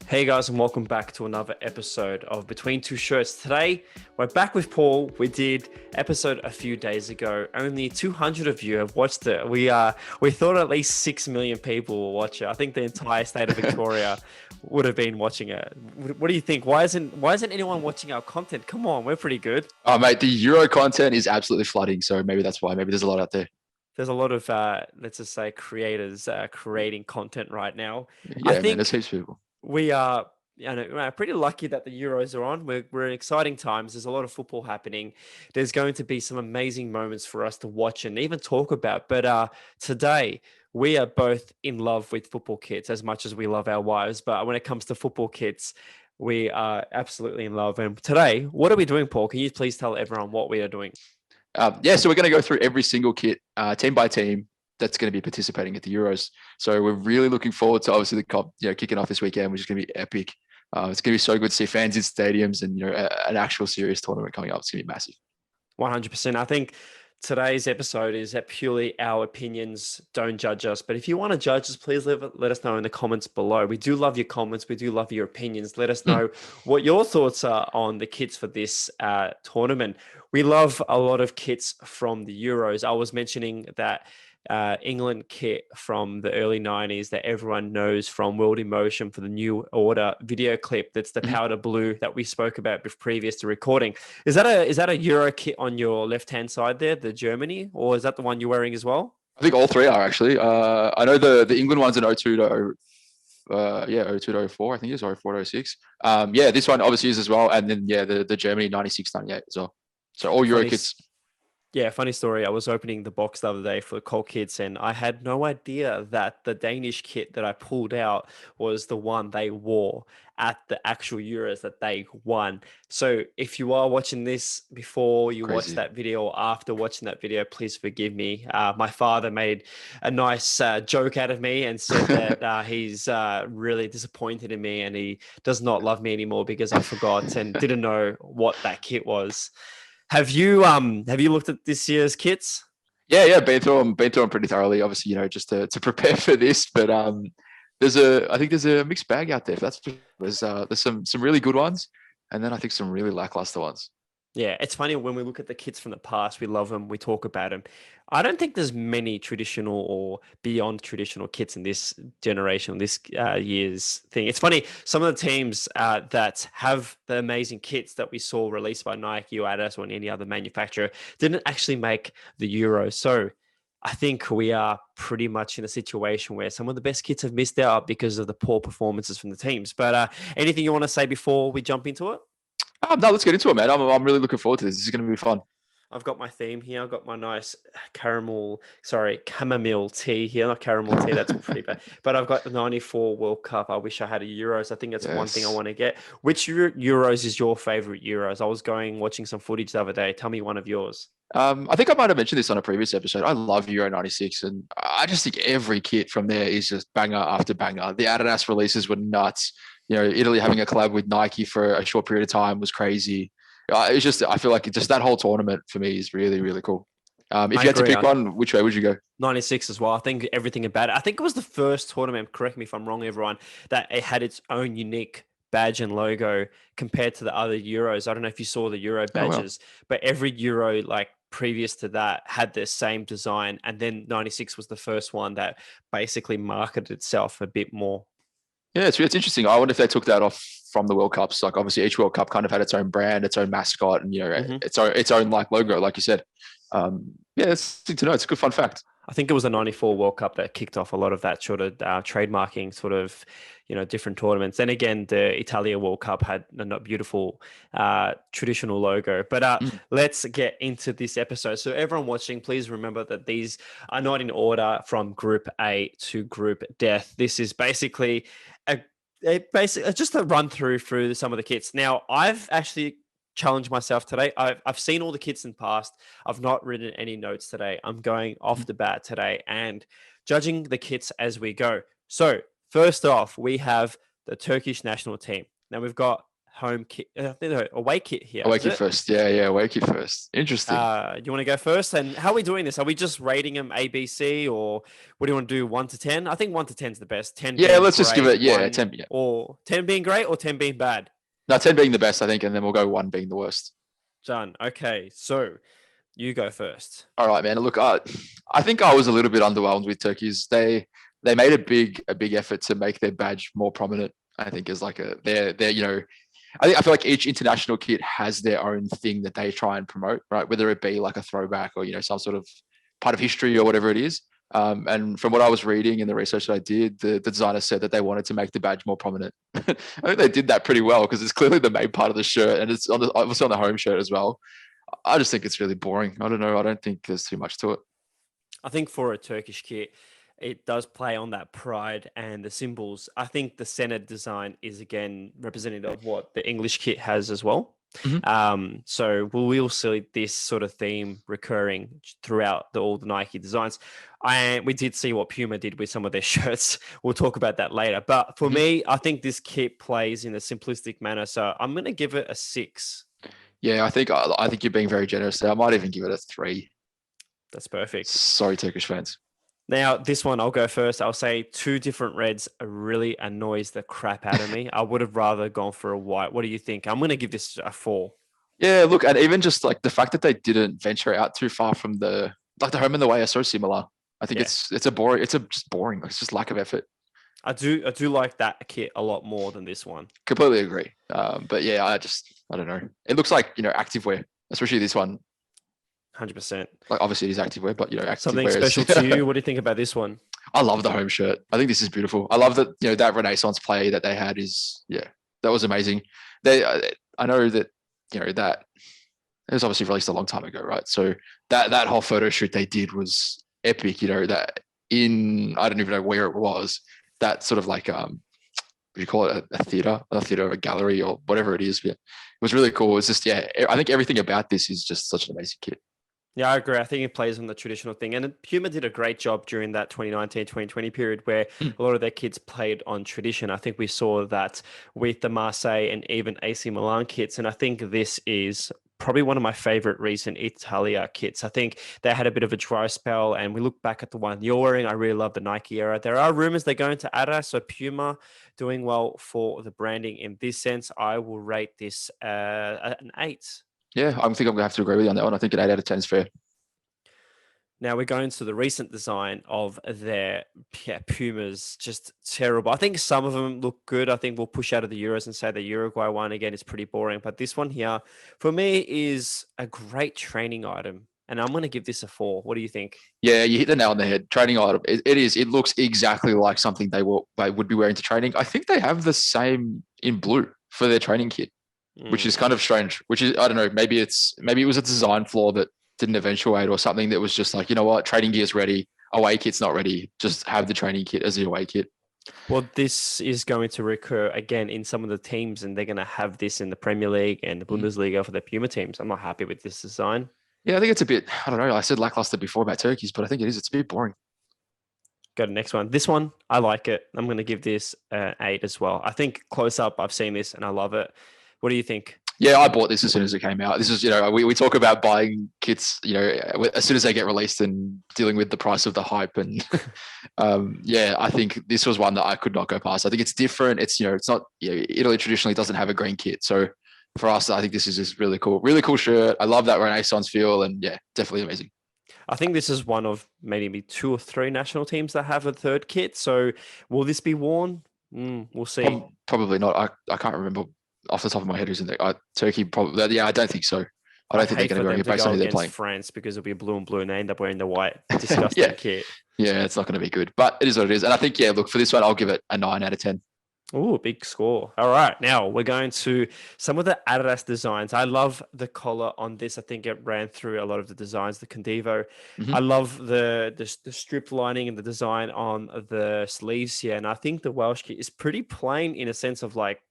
Hey guys, and welcome back to another episode of Between Two Shirts. Today, we're back with Paul. We did episode a few days ago. Only 200 of you have watched it. We thought at least 6 million people will watch it. I think the entire state of Victoria would have been watching it. What do you think? Why isn't anyone watching our content? Come on, we're pretty good. Oh, mate, the Euro content is absolutely flooding. So maybe that's why. Maybe there's a lot out there. There's a lot of, let's just say, creators creating content right now. Yeah, man, there's heaps of people. We are we're pretty lucky that the Euros are on. We're in exciting times. There's a lot of football happening. There's going to be some amazing moments for us to watch and even talk about. But today, we are both in love with football kits as much as we love our wives. But when it comes to football kits, we are absolutely in love. And today, what are we doing, Paul? Can you please tell everyone what we are doing? So we're going to go through every single kit, team by team, that's going to be participating at the Euros. So we're really looking forward to obviously the Cup, kicking off this weekend, which is going to be epic. It's going to be so good to see fans in stadiums and, an actual serious tournament coming up. It's going to be massive. 100%. I think today's episode is that purely our opinions. Don't judge us. But if you want to judge us, please let us know in the comments below. We do love your comments. We do love your opinions. Let us know what your thoughts are on the kits for this tournament. We love a lot of kits from the Euros. I was mentioning that England kit from the early 90s that everyone knows from World in Motion for the New Order video clip. That's the powder blue that we spoke about previous to recording. Is that a Euro kit on your left-hand side there, the Germany, or is that the one you're wearing as well? I think all three are actually. I know the England one's an 02 to 02 to 04, I think it is, or 04 to 06. This one obviously is as well. And then, the Germany 96, 98 as well. So all Euro kits. Yeah, funny story. I was opening the box the other day for the Cold Kids, and I had no idea that the Danish kit that I pulled out was the one they wore at the actual Euros that they won. So if you are watching this before you watch that video or after watching that video, please forgive me. My father made a nice joke out of me and said that he's really disappointed in me and he does not love me anymore because I forgot and didn't know what that kit was. Have you looked at this year's kits? Yeah, been through them pretty thoroughly. Obviously, just to prepare for this. But I think there's a mixed bag out there. There's some really good ones, and then I think some really lackluster ones. Yeah, it's funny when we look at the kits from the past, we love them, we talk about them. I don't think there's many traditional or beyond traditional kits in this generation, this year's thing. It's funny, some of the teams that have the amazing kits that we saw released by Nike or Adidas or any other manufacturer didn't actually make the Euro. So I think we are pretty much in a situation where some of the best kits have missed out because of the poor performances from the teams. But anything you want to say before we jump into it? No, let's get into it, man. I'm really looking forward to this. This is going to be fun. I've got my theme here. I've got my nice chamomile tea here. Not caramel tea, that's pretty bad. But I've got the 94 World Cup. I wish I had a Euros. I think that's one thing I want to get. Which Euros is your favorite Euros? I was watching some footage the other day. Tell me one of yours. I think I might have mentioned this on a previous episode. I love Euro 96, and I just think every kit from there is just banger after banger. The Adidas releases were nuts. Italy having a collab with Nike for a short period of time was crazy. It's just, I feel like just that whole tournament for me is really, really cool. If you had to pick one, which way would you go? 96 as well. I think everything about it. I think it was the first tournament, correct me if I'm wrong, everyone, that it had its own unique badge and logo compared to the other Euros. I don't know if you saw the Euro badges, but every Euro, like previous to that, had the same design. And then 96 was the first one that basically marketed itself a bit more. Yeah, it's interesting. I wonder if they took that off from the World Cups. Like obviously each World Cup kind of had its own brand, its own mascot, and its own like logo, like you said. It's good to know. It's a good fun fact. I think it was the 94 World Cup that kicked off a lot of that sort of trademarking sort of, different tournaments. Then again, the Italia World Cup had a beautiful traditional logo. But let's get into this episode. So everyone watching, please remember that these are not in order from Group A to Group Death. This is basically just a run through some of the kits. Now, I've actually challenge myself today. I've seen all the kits in the past. I've not written any notes today. I'm going off the bat today and judging the kits as we go. So first off, we have the Turkish national team. Now we've got home kit, no, away kit here. Away Is kit it? first. Yeah, away kit first. Interesting. You want to go first? And how are we doing this? Are we just rating them A, B, C, or what do you want to do? 1 to 10? I think 1 to 10 is the best. 10 Yeah, being let's just give great, it, yeah, 1 10. Yeah. or 10 being great, or 10 being bad. No, 10 being the best, I think, and then we'll go 1 being the worst. Done. Okay, so you go first. All right, man. Look, I think I was a little bit underwhelmed with Turkeys. They made a big effort to make their badge more prominent. I think is like they're I feel like each international kit has their own thing that they try and promote, right? Whether it be like a throwback or some sort of part of history or whatever it is. And from what I was reading and the research that I did, the designer said that they wanted to make the badge more prominent. I think they did that pretty well because it's clearly the main part of the shirt and it's obviously on the home shirt as well. I just think it's really boring. I don't know. I don't think there's too much to it. I think for a Turkish kit, it does play on that pride and the symbols. I think the centered design is again representative of what the English kit has as well. So we'll see this sort of theme recurring throughout all the Nike designs. We did see what Puma did with some of their shirts. We'll talk about that later. But for me, I think this kit plays in a simplistic manner. So I'm going to give it a 6. Yeah, I think you're being very generous there. I might even give it a 3. That's perfect. Sorry, Turkish fans. Now, this one, I'll go first. I'll say 2 different reds really annoys the crap out of me. I would have rather gone for a white. What do you think? I'm going to give this a 4. Yeah, look, and even just like the fact that they didn't venture out too far from the home and the way are so similar. I think it's just boring. It's just lack of effort. I do like that kit a lot more than this one. Completely agree. But yeah, I don't know. It looks like, activewear, especially this one. 100%. Like obviously it is activewear, but activewear something special to you. What do you think about this one? I love the home shirt. I think this is beautiful. I love that, that Renaissance play that they had that was amazing. I know that, that it was obviously released a long time ago, right? So that whole photo shoot they did was epic, that I don't even know where it was, that sort of like, what do you call it? A theater, a gallery or whatever it is. Yeah. It was really cool. It's just, I think everything about this is just such an amazing kit. Yeah, I agree. I think it plays on the traditional thing. And Puma did a great job during that 2019-2020 period where a lot of their kids played on tradition. I think we saw that with the Marseille and even AC Milan kits. And I think this is probably one of my favorite recent Italia kits. I think they had a bit of a dry spell, and we look back at the one you're wearing. I really love the Nike era. There are rumors they're going to Adidas, so Puma doing well for the branding in this sense. I will rate this an 8. Yeah, I think I'm going to have to agree with you on that one. I think an 8 out of 10 is fair. Now we're going to the recent design of their Pumas, just terrible. I think some of them look good. I think we'll push out of the Euros and say the Uruguay one again is pretty boring. But this one here, for me, is a great training item. And I'm going to give this a 4. What do you think? Yeah, you hit the nail on the head. Training item. It is. It looks exactly like something they would be wearing to training. I think they have the same in blue for their training kit, which is kind of strange. Which is, I don't know, maybe it was a design flaw that didn't eventuate or something that was just like, you know what, training gear's ready, away kit's not ready. Just have the training kit as the away kit. Well, this is going to recur again in some of the teams, and they're going to have this in the Premier League and the Bundesliga for the Puma teams. I'm not happy with this design. Yeah, I think it's a bit, I don't know, I said lackluster before about turkeys, but I think it is. It's a bit boring. Go to the next one. This one, I like it. I'm going to give this an 8 as well. I think close up, I've seen this and I love it. What do you think? Yeah, I bought this as soon as it came out. This is, we talk about buying kits, as soon as they get released and dealing with the price of the hype. And I think this was one that I could not go past. I think it's different. It's, it's not, Italy traditionally doesn't have a green kit. So for us, I think this is just really cool shirt. I love that Renaissance feel, and definitely amazing. I think this is one of maybe 2 or 3 national teams that have a third kit. So will this be worn? We'll see. Probably not. I can't remember off the top of my head who's in there. Turkey probably. Yeah, I don't think so. I don't think they're going to go based on who they're playing. France, because it'll be blue and blue and they end up wearing the white disgusting kit. Yeah, it's not going to be good, but it is what it is. And I think, look, for this one, I'll give it a 9 out of 10. Oh, big score. All right. Now we're going to some of the Adidas designs. I love the collar on this. I think it ran through a lot of the designs, the Condivo. I love the strip lining and the design on the sleeves here. And I think the Welsh kit is pretty plain in a sense of like,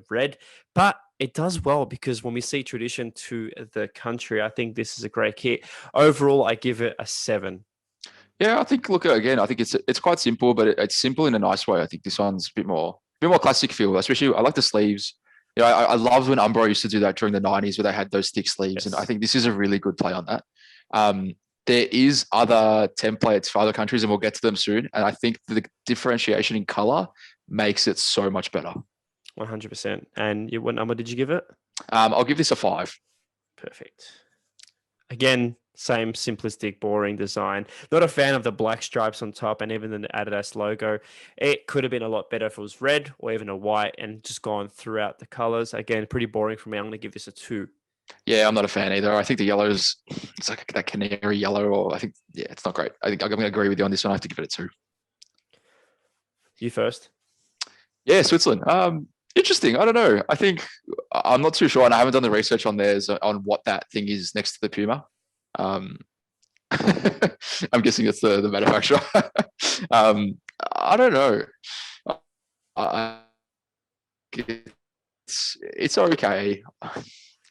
red, but it does well because when we see tradition to the country, I think this is a great kit. Overall, I give it a 7. Yeah, I think, look, again, I think it's quite simple, but it's simple in a nice way. I think this one's a bit more classic feel, especially I like the sleeves. You know, I loved when Umbro used to do that during the 90s where they had those thick sleeves. And I Yes. think this is a really good play on that. There is other templates for other countries, and we'll get to them soon. And I think the differentiation in color makes it so much better. 100%. And what number did you give it? I'll give this a 5. Perfect. Again, same simplistic, boring design. Not a fan of the black stripes on top and even the Adidas logo. It could have been a lot better if it was red or even a white and just gone throughout the colors. Again, pretty boring for me. I'm going to give this a 2. Yeah, I'm not a fan either. I think the yellows, it's like that canary yellow, or I think, yeah, it's not great. I think I'm going to agree with you on this one. I have to give it a 2. You first. Yeah, Switzerland. Interesting. I don't know. I think I'm not too sure, and I haven't done the research on theirs on what that thing is next to the Puma. I'm guessing it's the manufacturer. I don't know. It's okay.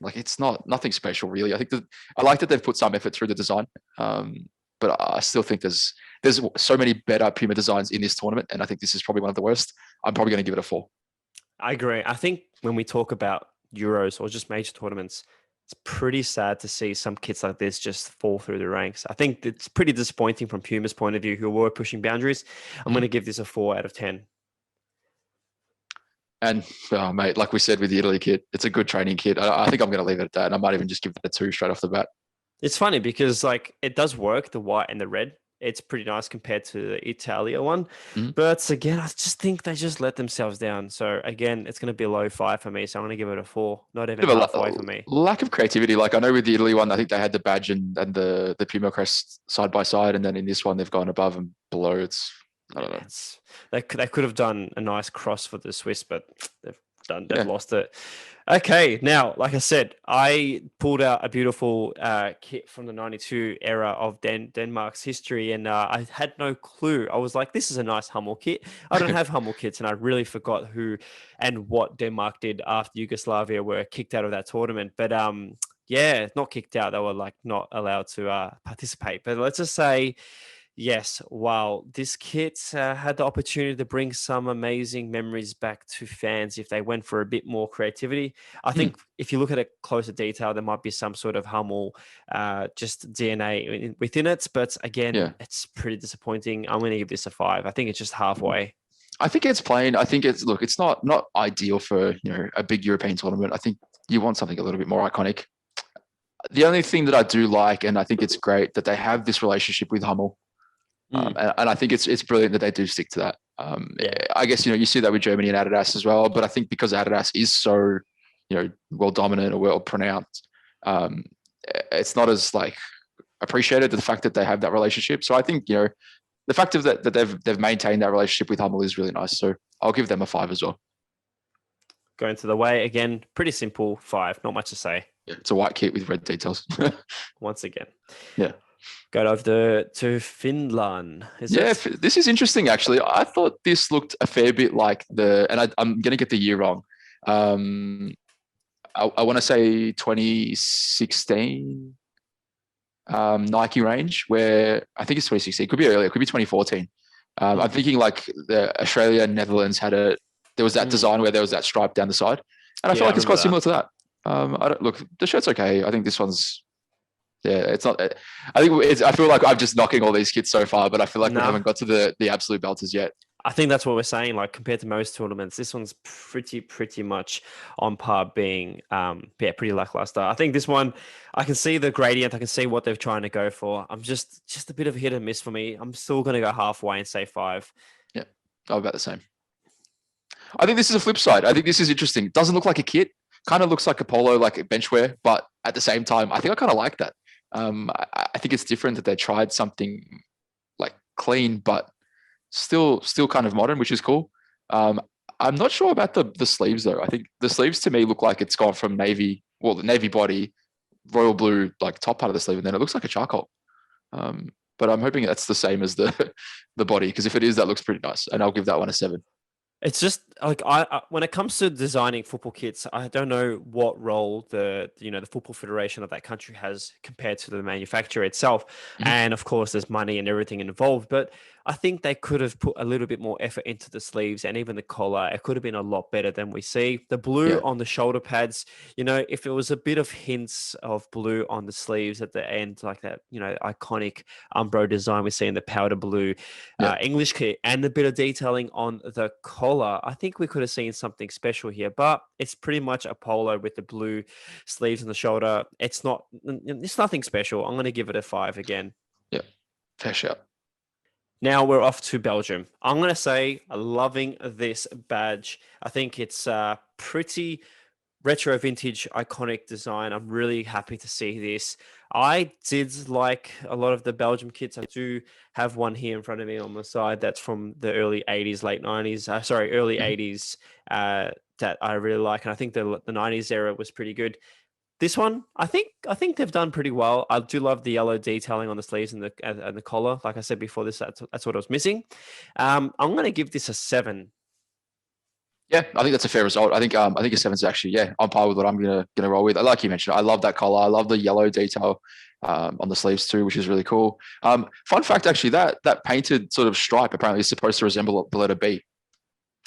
Like it's nothing special really. I think I like that they've put some effort through the design, but I still think there's so many better Puma designs in this tournament, and I think this is probably one of the worst. I'm probably going to give it a 4. I agree. I think when we talk about Euros or just major tournaments, it's pretty sad to see some kits like this just fall through the ranks. I think it's pretty disappointing from Puma's point of view, who were pushing boundaries. I'm going to give this a 4 out of 10. And mate, like we said with the Italy kit, it's a good training kit. I think I'm going to leave it at that. And I might even just give it a 2 straight off the bat. It's funny because like it does work, the white and the red. It's pretty nice compared to the Italia one. But again, I just think they just let themselves down. So again, it's going to be a low 5 for me. So I'm going to give it a 4. Not even halfway for me. Lack of creativity. Like I know with the Italy one, I think they had the badge and the Puma crest side by side. And then in this one, they've gone above and below. I don't know. They could have done a nice cross for the Swiss, but they've lost it. Okay, now, like I said, I pulled out a beautiful kit from the 92 era of Denmark's history, and I had no clue. I was like, this is a nice Hummel kit. I don't have Hummel kits, and I really forgot who and what Denmark did after Yugoslavia were kicked out of that tournament. But yeah, not kicked out. They were like not allowed to participate. But let's just say, yes, wow, this kit had the opportunity to bring some amazing memories back to fans if they went for a bit more creativity. I think if you look at a closer detail, there might be some sort of Hummel just DNA within it. But again, it's pretty disappointing. I'm going to give this a 5. I think it's just halfway. I think it's plain. I think it's not ideal for a big European tournament. I think you want something a little bit more iconic. The only thing that I do like, and I think it's great that they have this relationship with Hummel. And I think it's brilliant that they do stick to that. I guess, you see that with Germany and Adidas as well, but I think because Adidas is so, well dominant or well pronounced, it's not as like appreciated the fact that they have that relationship. So I think, the fact of that they've maintained that relationship with Hummel is really nice. So I'll give them a 5 as well. Going to the way again, pretty simple 5, not much to say. Yeah, it's a white kit with red details. Once again. Yeah. Go over to Finland. This is interesting, actually. I thought this looked a fair bit like I'm going to get the year wrong. I want to say 2016 Nike range, where I think it's 2016. It could be earlier. It could be 2014. I'm thinking like the Australia and Netherlands there was that design where there was that stripe down the side. And I feel like it's quite similar to that. Look, the shirt's okay. I think this one's, it's not. I feel like I'm just knocking all these kits so far, but I feel like we haven't got to the absolute belters yet. I think that's what we're saying. Like compared to most tournaments, this one's pretty much on par, being pretty lackluster. I think this one, I can see the gradient. I can see what they're trying to go for. I'm just a bit of a hit and miss for me. I'm still going to go halfway and say 5. Yeah, I'm about the same. I think this is a flip side. I think this is interesting. It doesn't look like a kit. Kind of looks like a polo, like a benchwear, but at the same time, I think I kind of like that. I think it's different that they tried something like clean, but still kind of modern, which is cool. I'm not sure about the sleeves though. I think the sleeves to me look like it's gone from the navy body, royal blue, like top part of the sleeve, and then it looks like a charcoal. But I'm hoping that's the same as the body, because if it is, that looks pretty nice. And I'll give that one a 7. It's just like when it comes to designing football kits, I don't know what role the football federation of that country has compared to the manufacturer itself, Mhm. and of course there's money and everything involved. But I think they could have put a little bit more effort into the sleeves and even the collar. It could have been a lot better than we see. The blue Yeah, on the shoulder pads, if it was a bit of hints of blue on the sleeves at the end, like that, iconic Umbro design we see in the powder blue yeah. English kit and a bit of detailing on the collar. I think we could have seen something special here, but it's pretty much a polo with the blue sleeves on the shoulder. It's nothing special. I'm going to give it a 5 again. Yeah, fair shout. Now we're off to Belgium. I'm going to say loving this badge. I think it's pretty retro vintage iconic design. I'm really happy to see this. I did like a lot of the Belgium kits. I do have one here in front of me on the side that's from the early 80s, late 90s, early Mhm. 80s that I really like. And I think the 90s era was pretty good. This one, I think they've done pretty well. I do love the yellow detailing on the sleeves and the collar. Like I said before, that's what I was missing. I'm going to give this a 7. Yeah, I think that's a fair result. I think a seven's actually, yeah, on par with what I'm gonna roll with. Like you mentioned, I love that collar. I love the yellow detail on the sleeves too, which is really cool. Fun fact, actually, that painted sort of stripe apparently is supposed to resemble the letter B.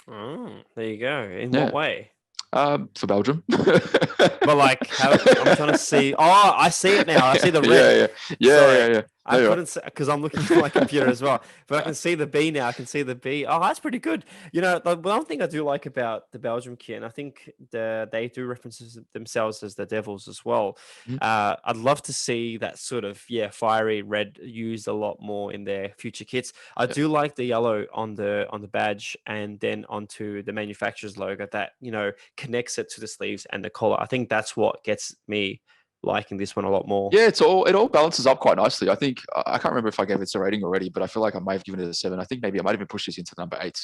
Oh, there you go. In what Yeah, way? for Belgium. But like, how I'm trying to see. Oh, I see it now. I see the Yeah, red. yeah, yeah, yeah, Sorry, yeah. I No, you're right. couldn't because I'm looking at my computer as well. But I can see the B now. I can see the B. Oh, that's pretty good. The one thing I do like about the Belgium kit, and I think they do references themselves as the Devils as well. Mhm. I'd love to see that sort of fiery red used a lot more in their future kits. I Yeah. do like the yellow on the badge and then onto the manufacturer's logo that connects it to the sleeves and the collar. I think that's what gets me liking this one a lot more. Yeah, it all balances up quite nicely. I think I can't remember if I gave it a rating already, but I feel like I may have given it a 7. I think maybe I might even push this into number 8.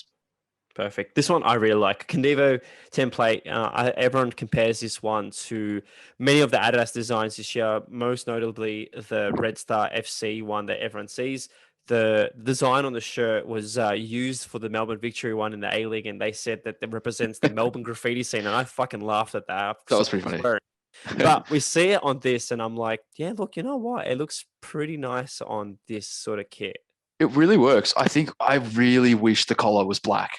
Perfect. This one I really like. Candivo template. Everyone compares this one to many of the Adidas designs this year, most notably the Red Star FC one that everyone sees. The design on the shirt was used for the Melbourne Victory one in the A League, and they said that it represents the Melbourne graffiti scene. And I fucking laughed at that. That was pretty funny. Swearing. But we see it on this, and I'm like, yeah, look, you know what? It looks pretty nice on this sort of kit. It really works. I think I really wish the collar was black.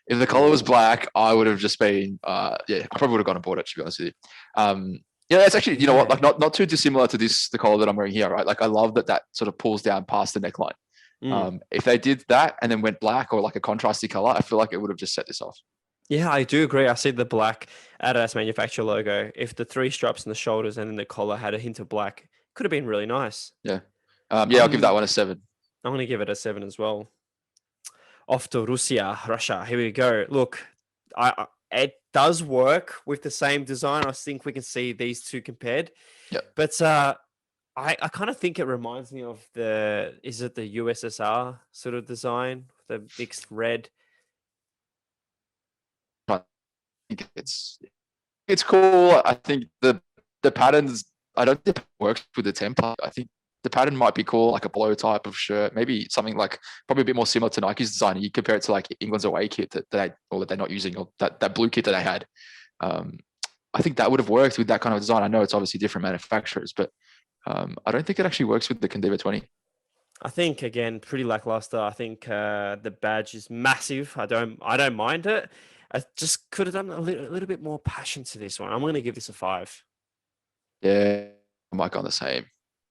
If the collar was Ooh. black, I would have just been, yeah, I probably would have gone and bought it, to be honest with you. Yeah, it's actually, you know what, Yeah. like not too dissimilar to the collar that I'm wearing here, right? Like I love that sort of pulls down past the neckline. Mm. If they did that and then went black or like a contrasty color, I feel like it would have just set this off. Yeah, I do agree. I see the black Adidas manufacturer logo. If the three stripes in the shoulders and in the collar had a hint of black, could have been really nice. Yeah. Yeah, I'll give that Um, one a 7. I'm going to give it a 7 as well. Off to Russia. Here we go. Look, it does work with the same design. I think we can see these two compared. Yeah. But I kind of think it reminds me of is it the USSR sort of design, the mixed red? I think it's cool. I think the patterns, I don't think it works with the template. I think the pattern might be cool, like a polo type of shirt, maybe something like probably a bit more similar to Nike's design. You compare it to like England's away kit that they're not using, or that blue kit that they had. Um, I think that would have worked with that kind of design. I know it's obviously different manufacturers, but I don't think it actually works with the Condiva 20. I think again, pretty lackluster. I think the badge is massive. I don't mind it. I just could have done a little bit more passion to this one. I'm going to give this a 5. Yeah, I might go on the same.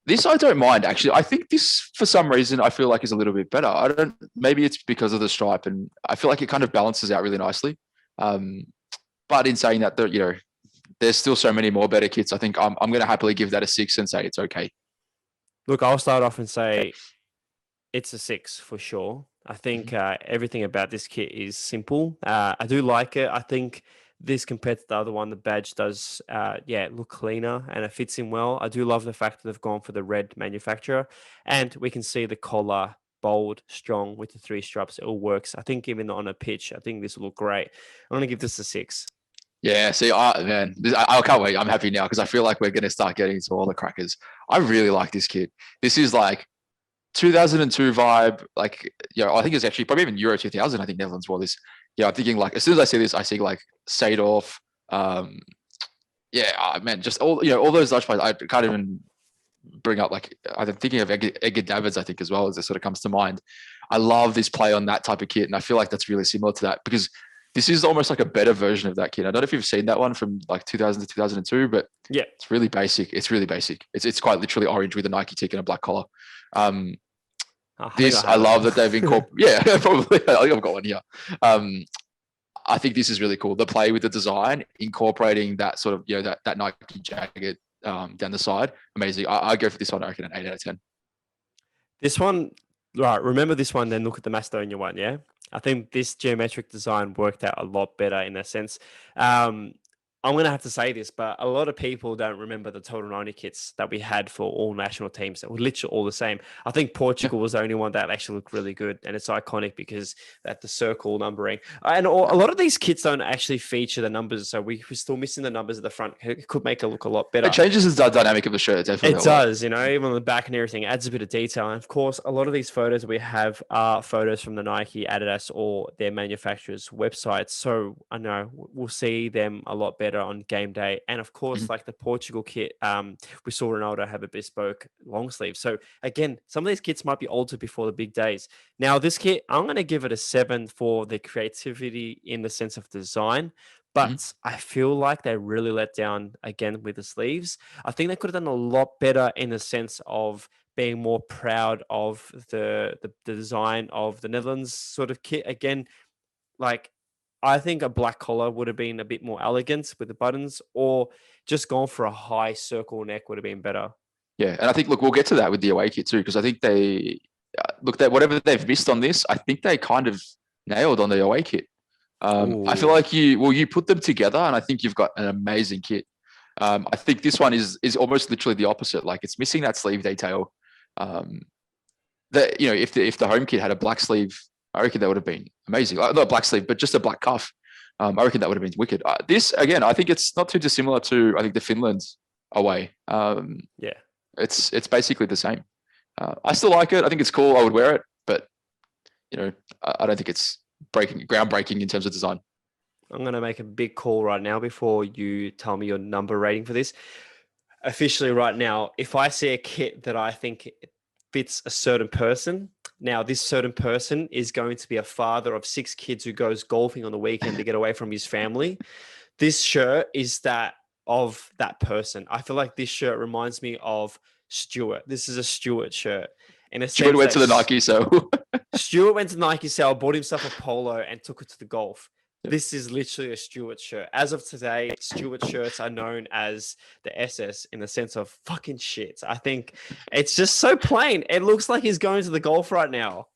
This I don't mind actually. I think this for some reason I feel like is a little bit better. I don't. Maybe it's because of the stripe, and I feel like it kind of balances out really nicely. Um, but in saying that, there's still so many more better kits. I think I'm going to happily give that a 6 and say it's okay. Look, I'll start off and say it's a 6 for sure. I think Mhm. everything about this kit is simple. I do like it. I think this compared to the other one, the badge does, look cleaner and it fits in well. I do love the fact that they've gone for the red manufacturer, and we can see the collar bold, strong with the three stripes. It all works. I think even on a pitch, I think this will look great. I'm gonna give this a 6. Yeah, see, man, I can't wait. I'm happy now because I feel like we're going to start getting into all the crackers. I really like this kit. This is like 2002 vibe. Like, I think it's actually probably even Euro 2000. I think Netherlands wore this. I'm thinking like, as soon as I see this, I see like Seedorf. Man, just all those Dutch players. I can't even bring up, like, I'm thinking of Edgar Davids, I think, as well, as it sort of comes to mind. I love this play on that type of kit, and I feel like that's really similar to that, because this is almost like a better version of that kit. I don't know if you've seen that one from like 2000 to 2002, but yeah, it's really basic. It's quite literally orange with a Nike tick and a black collar. I love that they've incorporated. Yeah, probably. I think I've got one here. I think this is really cool. The play with the design, incorporating that sort of, that Nike jacket down the side. Amazing. I go for this one, I reckon, an 8 out of 10. This one, right, remember this one, then look at the Macedonia one, yeah? I think this geometric design worked out a lot better in that sense. I'm going to have to say this, but a lot of people don't remember the Total 90 kits that we had for all national teams that were literally all the same. I think Portugal was the only one that actually looked really good, and it's iconic because that the circle numbering. And a lot of these kits don't actually feature the numbers, so we're still missing the numbers at the front. It could make it look a lot better. It changes the dynamic of the shirt, definitely. It does, even on the back and everything, it adds a bit of detail. And of course, a lot of these photos we have are photos from the Nike, Adidas, or their manufacturers' websites. So I know we'll see them a lot better on game day. And of course, like the Portugal kit, we saw Ronaldo have a bespoke long sleeve. So again, some of these kits might be altered before the big days. Now, this kit, I'm going to give it a 7 for the creativity in the sense of design. But I feel like they really let down again with the sleeves. I think they could have done a lot better in the sense of being more proud of the design of the Netherlands sort of kit. Again, like, I think a black collar would have been a bit more elegant with the buttons, or just gone for a high circle neck would have been better. Yeah, and I think, look, we'll get to that with the away kit too, because I think that whatever they've missed on this, I think they kind of nailed on the away kit. I feel like you put them together, and I think you've got an amazing kit. I think this one is almost literally the opposite. Like, it's missing that sleeve detail. If the home kit had a black sleeve, I reckon that would have been amazing. Not a black sleeve, but just a black cuff. I reckon that would have been wicked. This, again, I think it's not too dissimilar to, I think, the Finland away. Yeah, it's basically the same. I still like it. I think it's cool. I would wear it, but I don't think it's groundbreaking in terms of design. I'm going to make a big call right now before you tell me your number rating for this. Officially right now, if I see a kit that I think fits a certain person, now this certain person is going to be a father of 6 kids who goes golfing on the weekend to get away from his family. This shirt is that of that person. I feel like this shirt reminds me of Stuart. This is a Stuart shirt. Stuart went to the Nike sale. Stuart went to Nike sale, bought himself a polo, and took it to the golf. Yep. This is literally a Stuart shirt. As of today, Stuart shirts are known as the SS in the sense of fucking shit. I think it's just so plain. It looks like he's going to the golf right now.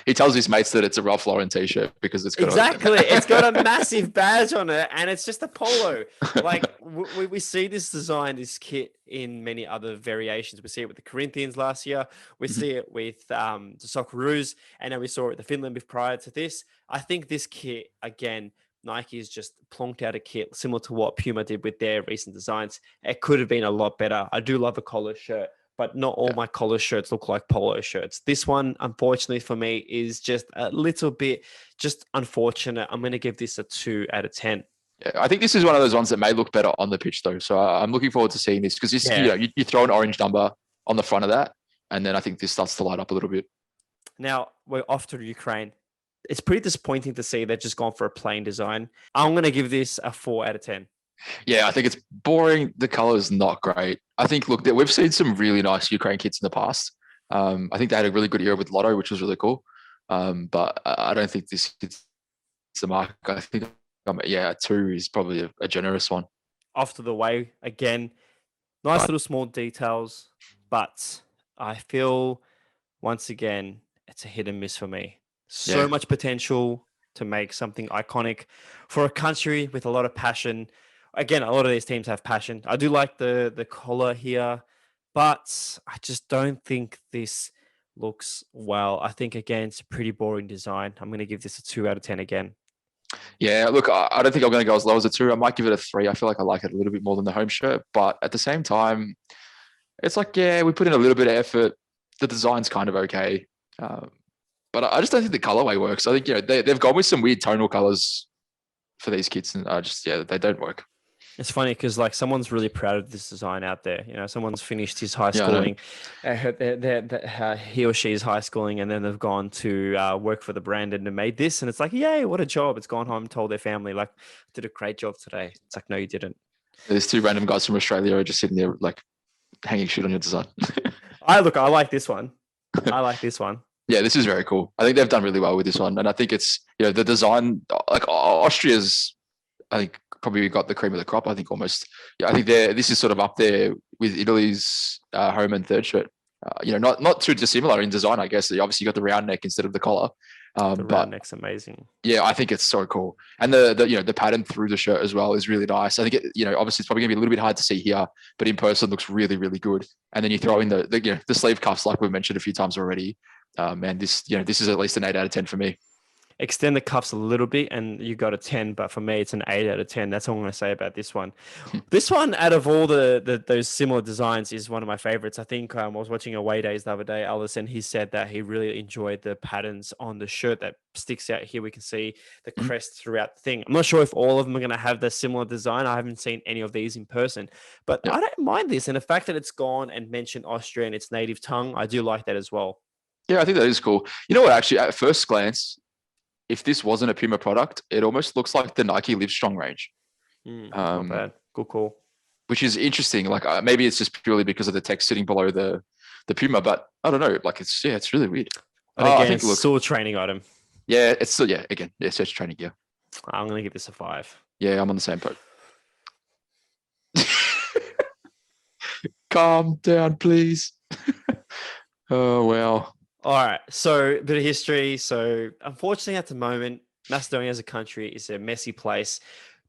He tells his mates that it's a Ralph Lauren t-shirt because it's got it's got a massive badge on it, and it's just a polo. Like, we see this design, this kit, in many other variations. We see it with the Corinthians last year. We see it with the Socceroos, and then we saw it with the Finland prior to this. I think this kit, again, Nike has just plonked out a kit similar to what Puma did with their recent designs. It could have been a lot better. I do love a collar shirt, but not all my collar shirts look like polo shirts. This one, unfortunately for me, is just a little bit just unfortunate. I'm going to give this a 2 out of 10. Yeah, I think this is one of those ones that may look better on the pitch, though. So I'm looking forward to seeing this, because this, you throw an orange number on the front of that, and then I think this starts to light up a little bit. Now, we're off to Ukraine. It's pretty disappointing to see they've just gone for a plain design. I'm going to give this a 4 out of 10. Yeah, I think it's boring. The color is not great. I think, look, we've seen some really nice Ukraine kits in the past. I think they had a really good era with Lotto, which was really cool. But I don't think this is the mark. I think, a 2 is probably a generous one. Off to the way again. Nice little small details, but I feel, once again, it's a hit and miss for me. So much potential to make something iconic for a country with a lot of passion. Again, a lot of these teams have passion. I do like the collar here, but I just don't think this looks well. I think, again, it's a pretty boring design. I'm going to give this a 2 out of 10 again. Yeah, look, I don't think I'm going to go as low as a 2. I might give it a 3. I feel like I like it a little bit more than the home shirt, but at the same time, it's like, we put in a little bit of effort. the design's kind of okay. But I just don't think the colorway works. I think, they've gone with some weird tonal colors for these kits, and they don't work. It's funny because like someone's really proud of this design out there. Someone's finished his high Yeah, I know. schooling, he or she's high schooling, and then they've gone to work for the brand and they made this. And it's like, yay, what a job. It's gone home, told their family, like, did a great job today. It's like, no, you didn't. There's two random guys from Australia are just sitting there like hanging shit on your design. I like this one. I like this one. Yeah, this is very cool. I think they've done really well with this one. And I think it's, the design, like Austria's, I think probably got the cream of the crop. I think almost, I think this is sort of up there with Italy's home and third shirt. Not too dissimilar in design, I guess. They obviously got the round neck instead of the collar. The round neck's amazing. Yeah, I think it's so cool. And the pattern through the shirt as well is really nice. I think obviously it's probably gonna be a little bit hard to see here, but in person looks really, really good. And then you throw in the sleeve cuffs, like we've mentioned a few times already. Man, this is at least an 8 out of 10 for me. Extend the cuffs a little bit and you got a 10, but for me it's an 8 out of 10. That's all I'm going to say about this one. This one, out of all those similar designs, is one of my favorites. I think I was watching Away Days the other day, Alice, and he said that he really enjoyed the patterns on the shirt that sticks out here. We can see the crest throughout the thing. I'm not sure if all of them are going to have the similar design. I haven't seen any of these in person, but I don't mind this. And the fact that it's gone and mentioned Austria in its native tongue, I do like that as well. Yeah, I think that is cool. You know what, actually, at first glance, if this wasn't a Puma product, it almost looks like the Nike Livestrong range. Not bad. Good call. Which is interesting. Like maybe it's just purely because of the text sitting below the Puma, but I don't know. Like it's really weird. But again, I think it's still a training item. Yeah, it's still again, it's just training gear. I'm gonna give this a 5. Yeah, I'm on the same boat. Calm down, please. Oh wow. All right, so a bit of history. So unfortunately at the moment, Macedonia as a country is a messy place.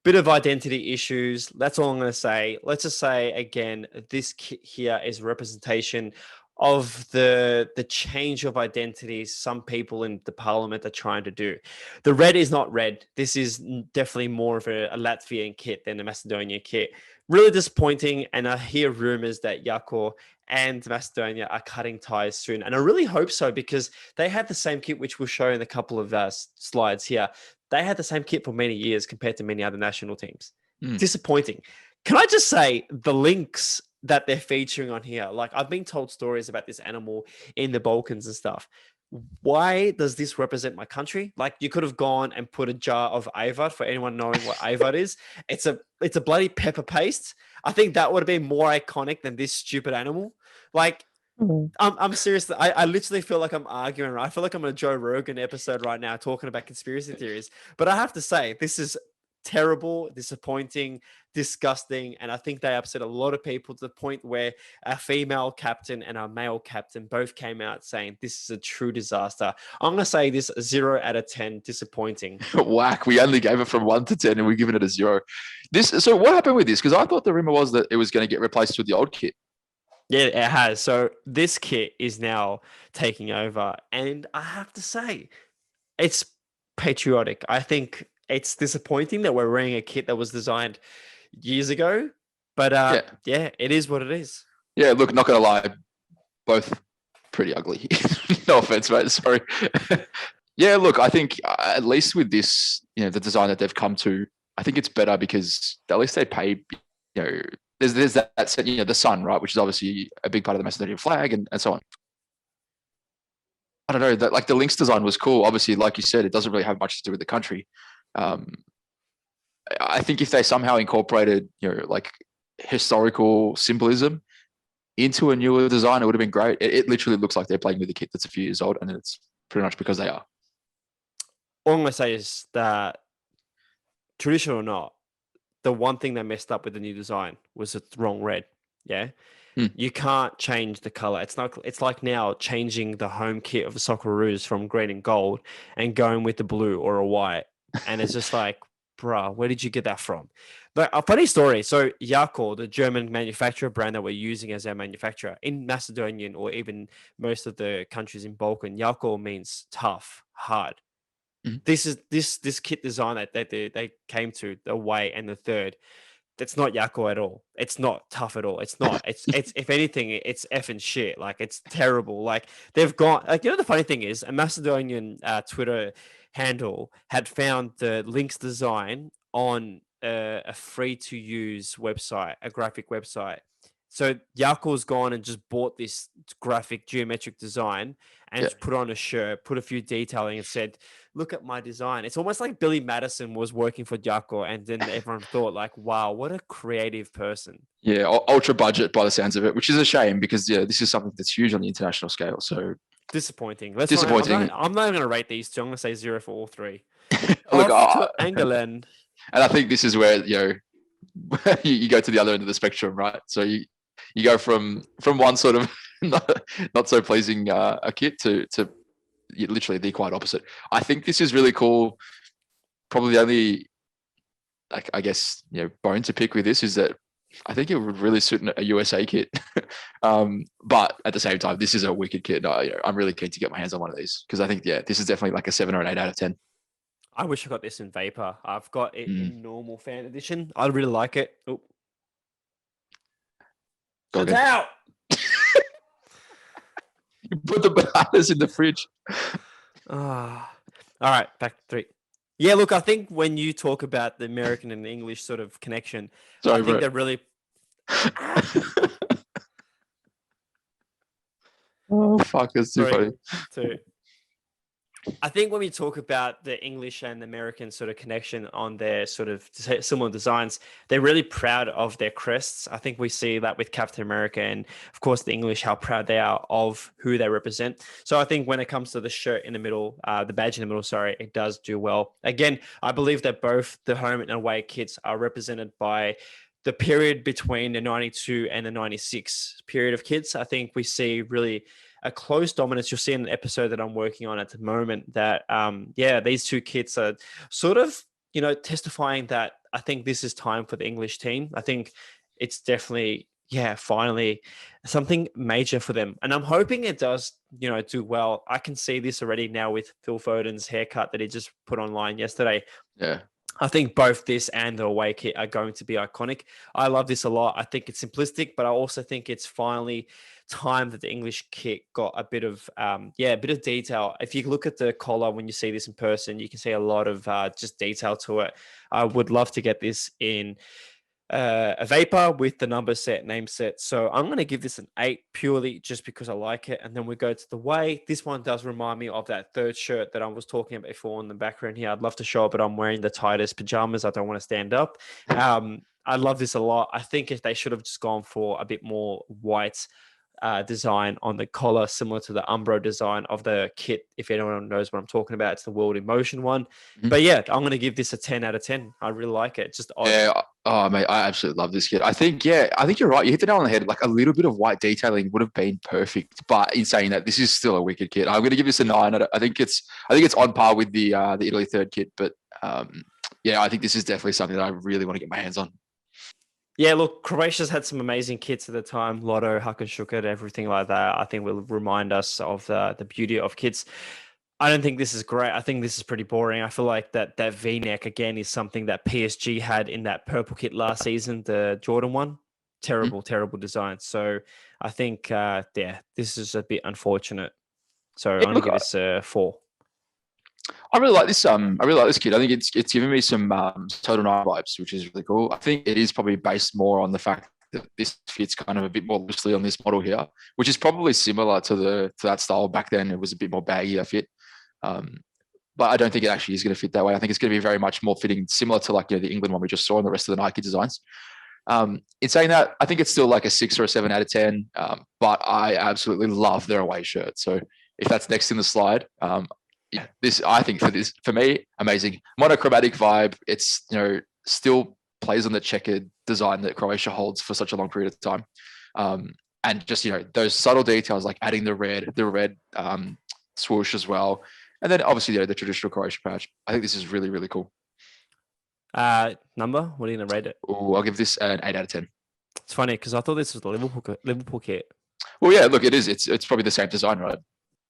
Bit of identity issues. That's all I'm going to say. Let's just say, again, this kit here is a representation of the change of identities some people in the parliament are trying to do. The red is not red. This is definitely more of a Latvian kit than a Macedonian kit. Really disappointing, and I hear rumors that Jakor and Macedonia are cutting ties soon. And I really hope so, because they had the same kit, which we'll show in a couple of slides here. They had the same kit for many years compared to many other national teams. Disappointing. Can I just say the links that they're featuring on here? Like, I've been told stories about this animal in the Balkans and stuff. Why does this represent my country? Like, you could have gone and put a jar of Avat, for anyone knowing what Avat is. It's a bloody pepper paste. I think that would have been more iconic than this stupid animal. Like, I'm serious. I literally feel like I'm arguing. I feel like I'm on a Joe Rogan episode right now talking about conspiracy theories. But I have to say, this is terrible, disappointing, disgusting, and I think they upset a lot of people to the point where our female captain and our male captain both came out saying this is a true disaster. I'm going to say this 0 out of 10, disappointing. Whack. We only gave it from 1 to 10 and we're giving it a 0. So what happened with this? Because I thought the rumor was that it was going to get replaced with the old kit. Yeah, it has. So this kit is now taking over, and I have to say, it's patriotic. I think it's disappointing that we're wearing a kit that was designed years ago, but yeah, it is what it is. Yeah, look, not gonna lie, both pretty ugly. No offense, mate. Sorry. Yeah, look, I think at least with this, the design that they've come to, I think it's better because at least they pay. There's that set, the sun, right, which is obviously a big part of the Macedonian flag and so on. I don't know, that like the Lynx design was cool. Obviously, like you said, it doesn't really have much to do with the country. I think if they somehow incorporated, like historical symbolism into a newer design, it would have been great. It literally looks like they're playing with a kit that's a few years old, and it's pretty much because they are. All I'm going to say is that, traditional or not, the one thing they messed up with the new design was it's wrong red. Yeah. You can't change the color. It's like now changing the home kit of the Socceroos from green and gold and going with the blue or a white. And it's just like, bruh, where did you get that from? But a funny story. So Jakor, the German manufacturer brand that we're using as our manufacturer in Macedonian, or even most of the countries in Balkan, Jakor means tough, hard. This is this kit design that they came to, the white and the third. it's not Yako at all. It's not tough at all. It's not. It's if anything, it's effing shit. Like it's terrible. Like they've got like the funny thing is a Macedonian Twitter handle had found the Lynx design on a free to use website, a graphic website. So Yako's gone and just bought this graphic geometric design and Yeah. put on a shirt, put a few detailing and said, look at my design. It's almost like Billy Madison was working for Yako. And then everyone thought like, wow, what a creative person. Yeah, ultra budget by the sounds of it, which is a shame because this is something that's huge on the international scale. So disappointing. disappointing. I'm not even going to rate these two. I'm going to say 0 for all three. Look, England. And I think this is where you go to the other end of the spectrum, right? So you go from one sort of not so pleasing a kit to literally the quite opposite. I think this is really cool. Probably the only, like, I guess, bone to pick with this is that I think it would really suit a USA kit. But at the same time, this is a wicked kit. I'm really keen to get my hands on one of these because I think, this is definitely like a 7 or an 8 out of 10. I wish I got this in Vapor. I've got it in normal fan edition. I really like it. Oh. It's out. You put the bananas in the fridge. All right, back to 3. Yeah, look, I think when you talk about the American and English sort of connection, I think they're really... Oh, fuck, that's too funny. 2. I think when we talk about the English and American sort of connection on their sort of similar designs, they're really proud of their crests. I think we see that with Captain America and, of course, the English, how proud they are of who they represent. So I think when it comes to the shirt in the middle, the badge in the middle, sorry, it does do well. Again, I believe that both the home and away kits are represented by the period between the 92 and the 96 period of kits. I think we see really a close dominance. You'll see in an episode that I'm working on at the moment that, these two kits are sort of, testifying that I think this is time for the English team. I think it's definitely, finally something major for them. And I'm hoping it does, do well. I can see this already now with Phil Foden's haircut that he just put online yesterday. Yeah. I think both this and the away kit are going to be iconic. I love this a lot. I think it's simplistic, but I also think it's finally time that the English kit got a bit of, a bit of detail. If you look at the collar when you see this in person, you can see a lot of just detail to it. I would love to get this in a Vapor with the number set, name set. So I'm going to give this an 8 purely just because I like it. And then we go to the way. This one does remind me of that third shirt that I was talking about before in the background here. I'd love to show it, but I'm wearing the tightest pajamas. I don't want to stand up. I love this a lot. I think if they should have just gone for a bit more white design on the collar, similar to the Umbro design of the kit. If anyone knows what I'm talking about, it's the World in Motion one. Mm-hmm. But I'm going to give this a 10 out of 10. I really like it. Just odd. Yeah. Oh, mate, I absolutely love this kit. I think you're right. You hit the nail on the head. Like a little bit of white detailing would have been perfect. But in saying that, this is still a wicked kit. I'm going to give this a 9. I think it's on par with the Italy third kit. But I think this is definitely something that I really want to get my hands on. Yeah, look, Croatia's had some amazing kits at the time. Lotto, Hakan Šuker, everything like that. I think will remind us of the beauty of kits. I don't think this is great. I think this is pretty boring. I feel like that V-neck, again, is something that PSG had in that purple kit last season, the Jordan one. Terrible design. So I think, this is a bit unfortunate. So I'm going to give this a 4. I really like this. I really like this kit. I think it's giving me some Total 9 vibes, which is really cool. I think it is probably based more on the fact that this fits kind of a bit more loosely on this model here, which is probably similar to that style back then. It was a bit more baggier fit, but I don't think it actually is going to fit that way. I think it's going to be very much more fitting, similar to like the England one we just saw and the rest of the Nike designs. In saying that, I think it's still like a 6 or a 7 out of 10. But I absolutely love their away shirt. So if that's next in the slide. This, I think for me, amazing. Monochromatic vibe. It's, still plays on the checkered design that Croatia holds for such a long period of time. And just, those subtle details like adding the red swoosh as well. And then obviously, the traditional Croatian patch. I think this is really, really cool. Number? What are you going to rate it? Ooh, I'll give this an 8 out of 10. It's funny because I thought this was the Liverpool kit. Well, yeah, look, it is. It's probably the same design, right?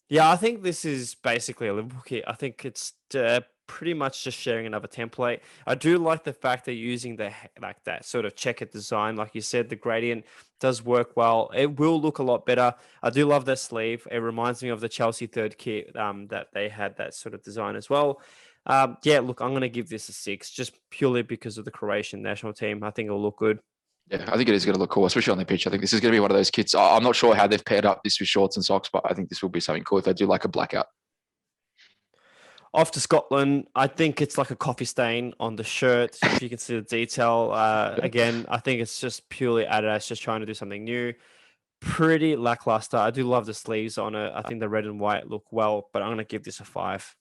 Yeah, I think this is basically a Liverpool kit. I think it's pretty much just sharing another template. I do like the fact they're using that sort of checkered design. Like you said, the gradient does work well. It will look a lot better. I do love the sleeve. It reminds me of the Chelsea third kit that they had that sort of design as well. Yeah, look, I'm going to give this a 6 just purely because of the Croatian national team. I think it'll look good. Yeah, I think it is going to look cool, especially on the pitch. I think this is going to be one of those kits. I'm not sure how they've paired up this with shorts and socks, but I think this will be something cool if they do like a blackout. Off to Scotland. I think it's like a coffee stain on the shirt. If you can see the detail, again, I think it's just purely Adidas just trying to do something new. Pretty lackluster. I do love the sleeves on it. I think the red and white look well, but I'm going to give this a 5.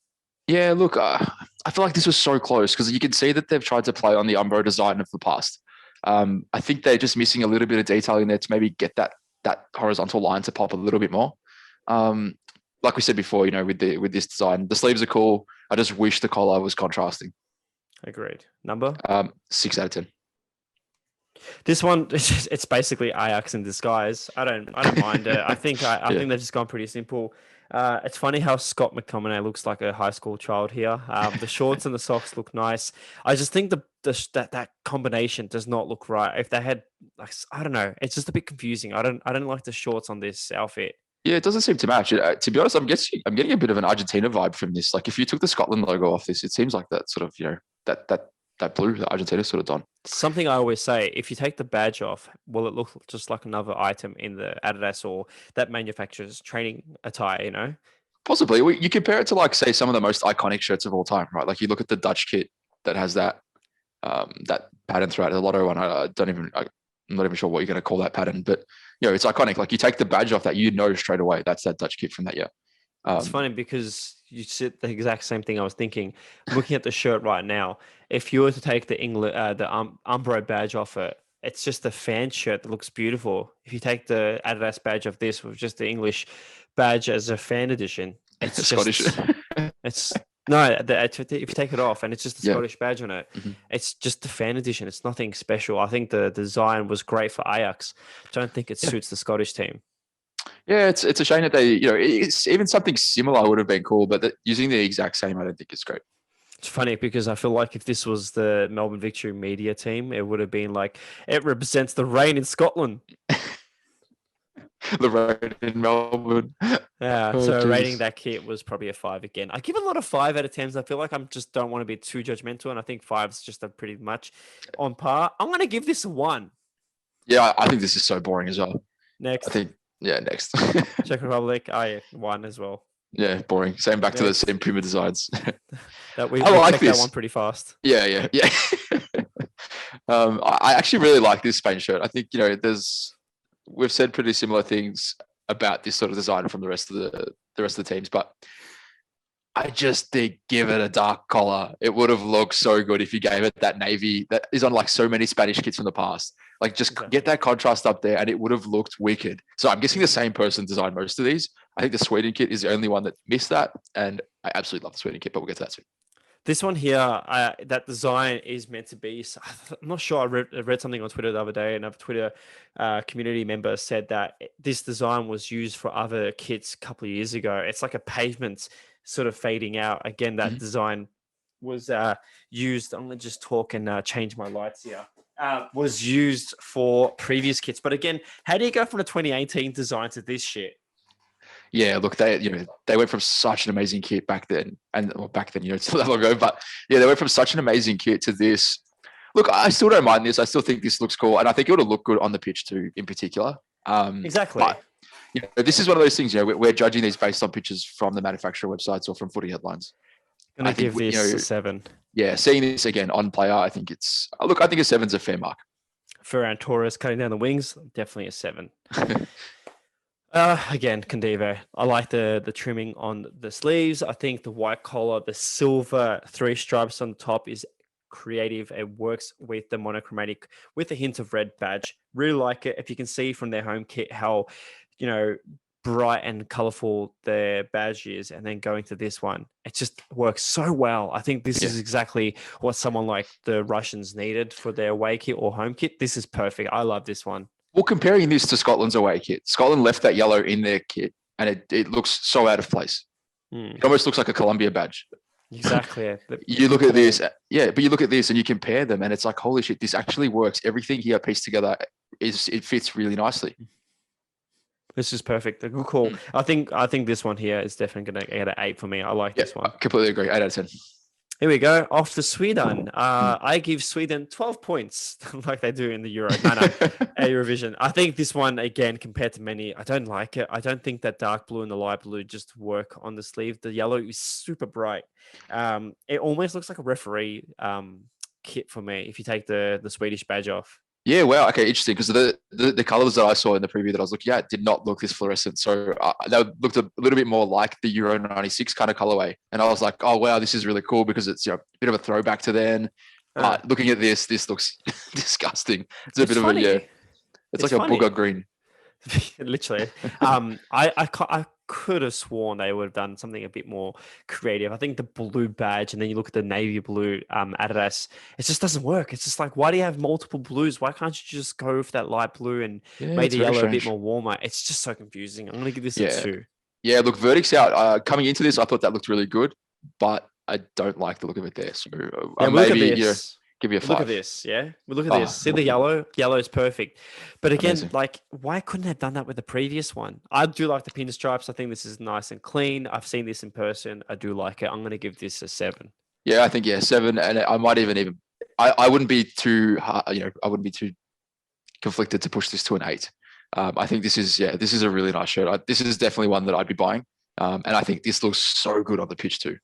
Yeah, look, I feel like this was so close because you can see that they've tried to play on the Umbro design of the past. I think they're just missing a little bit of detail in there to maybe get that horizontal line to pop a little bit more. Like we said before, with this design, the sleeves are cool. I just wish the collar was contrasting. Agreed. Number? 6 out of 10. This one, it's basically Ajax in disguise. I don't mind it. I think they've just gone pretty simple. It's funny how Scott McTominay looks like a high school child here. The shorts and the socks look nice. I just think that combination does not look right. If they had, I don't know, it's just a bit confusing. I don't like the shorts on this outfit. Yeah, it doesn't seem to match. To be honest, I'm getting a bit of an Argentina vibe from this. Like if you took the Scotland logo off this, it seems like that sort of that blue that Argentina sort of done. Something I always say: if you take the badge off, will it look just like another item in the Adidas or that manufacturer's training attire? Possibly. You compare it to like say some of the most iconic shirts of all time, right? Like you look at the Dutch kit that has that pattern throughout the Lotto one. I'm not even sure what you're going to call that pattern, but it's iconic. Like you take the badge off that, straight away that's that Dutch kit from that year. It's funny because you said the exact same thing I was thinking. Looking at the shirt right now, if you were to take the Umbro badge off it, it's just a fan shirt that looks beautiful. If you take the Adidas badge of this with just the English badge as a fan edition, it's just Scottish. If you take it off and it's just the Scottish badge on it, it's just the fan edition. It's nothing special. I think the design was great for Ajax. Don't think it suits the Scottish team. Yeah, it's a shame that they, it's even something similar would have been cool, but using the exact same, I don't think it's great. It's funny because I feel like if this was the Melbourne Victory media team, it would have been like, it represents the rain in Scotland. The rain in Melbourne. Yeah, so rating that kit was probably a 5 again. I give it a lot of 5 out of 10s. I feel like I just don't want to be too judgmental, and I think 5's just a pretty much on par. I'm going to give this a 1. Yeah, I think this is so boring as well. Next. I think, next. Czech Republic, 1 as well. Yeah, boring. Same back to the same Puma designs. We like that one pretty fast. Yeah. I actually really like this Spain shirt. I think, we've said pretty similar things about this sort of design from the rest of the teams, but I just think give it a dark collar. It would have looked so good if you gave it that navy that is on like so many Spanish kits from the past. Like just get that contrast up there and it would have looked wicked. So I'm guessing the same person designed most of these. I think the Sweden kit is the only one that missed that. And I absolutely love the Sweden kit, but we'll get to that soon. This one here, that design is meant to be, I'm not sure, I read something on Twitter the other day, and a Twitter community member said that this design was used for other kits a couple of years ago. It's like a pavement sort of fading out. Again, that design was used, I'm going to just talk and change my lights here, was used for previous kits. But again, how do you go from the 2018 design to this shit? Yeah, look, they went from such an amazing kit back then, it's not that long ago, but yeah, they went from such an amazing kit to this. Look, I still don't mind this. I still think this looks cool, and I think it would look good on the pitch too, in particular. Exactly. But, this is one of those things. We're judging these based on pictures from the manufacturer websites or from footy headlines. I'm going to give this a 7. Yeah, seeing this again on player, I think a 7's a fair mark. Ferran Torres cutting down the wings, definitely a 7. Again, Condivo. I like the trimming on the sleeves. I think the white collar, the silver 3 stripes on the top is creative. It works with the monochromatic with a hint of red badge. Really like it. If you can see from their home kit how, bright and colorful their badge is, and then going to this one, it just works so well. I think this is exactly what someone like the Russians needed for their away kit or home kit. This is perfect. I love this one. Well, comparing this to Scotland's away kit, Scotland left that yellow in their kit, and it looks so out of place. It almost looks like a Columbia badge. Exactly. You Good look at call. this, yeah, but you look at this and you compare them, and it's like, holy shit, this actually works. Everything here pieced together it fits really nicely. This is perfect. A good call. Mm. I think this one here is definitely going to get an 8 for me. I like Yeah, this I one. completely agree. 8 out of 10. Here we go. Off to Sweden. Mm. I give Sweden 12 points, like they do in the Euro. No, Eurovision. I think this one, again, compared to many, I don't like it. I don't think that dark blue and the light blue just work on the sleeve. The yellow is super bright. It almost looks like a referee kit for me if you take the Swedish badge off. Yeah, wow. Okay, interesting. Because the colors that I saw in the preview that I was looking at did not look this fluorescent. So they looked a little bit more like the Euro 96 kind of colorway. And I was like, oh, wow, this is really cool because it's a bit of a throwback to then. But looking at this looks disgusting. It's a bit funny. of a, it's like funny. a booger green. Literally. I could have sworn they would have done something a bit more creative. I think the blue badge, and then you look at the navy blue Adidas, it just doesn't work. It's just like, why do you have multiple blues? Why can't you just go for that light blue and make the yellow a bit more warmer? It's just so confusing. I'm going to give this a 2. Yeah, look, verdict's out. Coming into this, I thought that looked really good, but I don't like the look of it there. So maybe give me a 5. Look at this, yeah. We look at this. See the yellow? Yellow is perfect. But again, amazing. Like, why couldn't they have done that with the previous one? I do like the pinstripes. I think this is nice and clean. I've seen this in person. I do like it. I'm going to give this a 7. Yeah, I think 7, and I might even I wouldn't be too I wouldn't be too conflicted to push this to an 8. I think this is a really nice shirt. This is definitely one that I'd be buying, and I think this looks so good on the pitch too.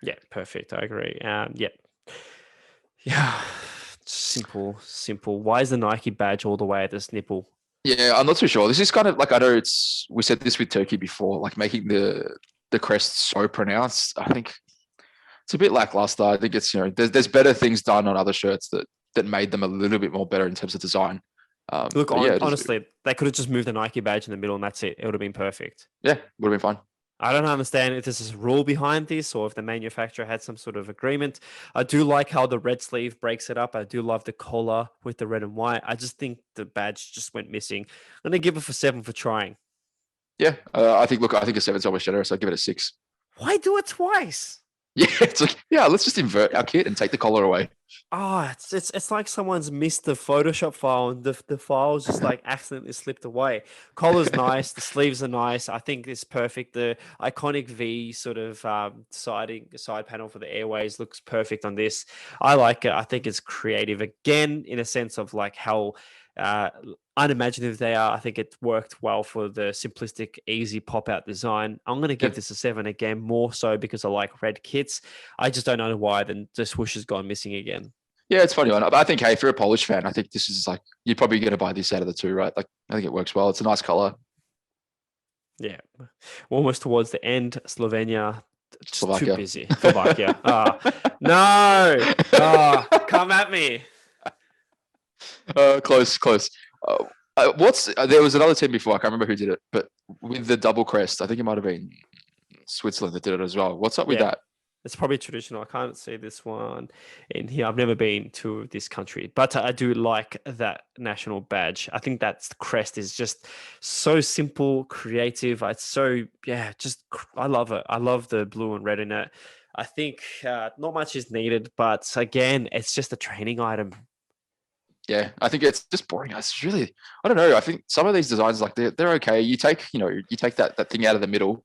Yeah, perfect. I agree. Yeah, simple. Why is the Nike badge all the way at this nipple? Yeah, I'm not too sure. This is kind of like, I know we said this with Turkey before, like making the crest so pronounced. I think it's a bit lackluster. I think it's, there's better things done on other shirts that made them a little bit more better in terms of design. Look, honestly, they could have just moved the Nike badge in the middle and that's it. It would have been perfect. Yeah, would have been fine. I don't understand if there's a rule behind this or if the manufacturer had some sort of agreement. I do like how the red sleeve breaks it up. I do love the collar with the red and white. I just think the badge just went missing. I'm going to give it a 7 for trying. Yeah, I think a 7's almost generous. I'll give it a 6. Why do it twice? Yeah, it's like, let's just invert our kit and take the collar away. Oh, it's like someone's missed the Photoshop file and the file's just like accidentally slipped away. Collar's nice, the sleeves are nice. I think it's perfect. The iconic V sort of side panel for the airways looks perfect on this. I like it. I think it's creative again in a sense of like how unimaginative they are. I think it worked well for the simplistic, easy pop-out design. I'm going to give this a 7 again, more so because I like red kits. I just don't know why the swoosh has gone missing again. Yeah, it's funny one. But I think, hey, if you're a Polish fan, I think this is like, you're probably going to buy this out of the 2, right? Like, I think it works well. It's a nice color. Yeah. Almost towards the end, Slovenia. Slovakia. Too busy. Slovakia. No. Come at me. Close. There was another team before. I can't remember who did it, but with the double crest, I think it might have been Switzerland that did it as well. What's up with that? It's probably traditional. I can't see this one in here. I've never been to this country, but I do like that national badge. I think that crest is just so simple, creative. It's so, I love it. I love the blue and red in it. I think not much is needed, but again, it's just a training item. Yeah, I think it's just boring. It's really, I don't know. I think some of these designs, like they're okay. You take that thing out of the middle.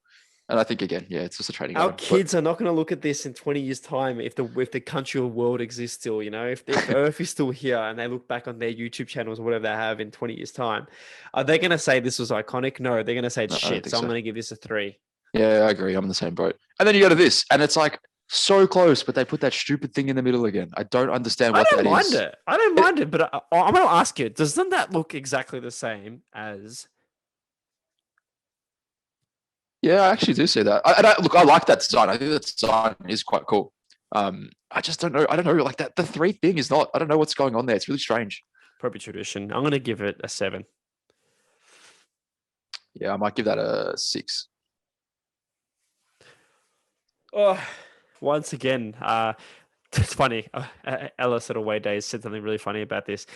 And I think again, it's just a training. Our kids are not going to look at this in 20 years' time if the country or world exists still. If Earth is still here and they look back on their YouTube channels or whatever they have in 20 years' time, are they going to say this was iconic? No, they're going to say it's shit. So I'm going to give this a 3. Yeah, I agree. I'm in the same boat. And then you go to this, and it's like so close, but they put that stupid thing in the middle again. I don't understand what that is. I don't mind it, but I'm going to ask you: doesn't that look exactly the same as? Yeah, I actually do see that. I like that design. I think that design is quite cool. I just don't know. I don't know. Like that, the 3 thing is not. I don't know what's going on there. It's really strange. Probably tradition. I'm going to give it a 7. Yeah, I might give that a 6. Oh, once again, it's funny. Ellis at Away Days said something really funny about this.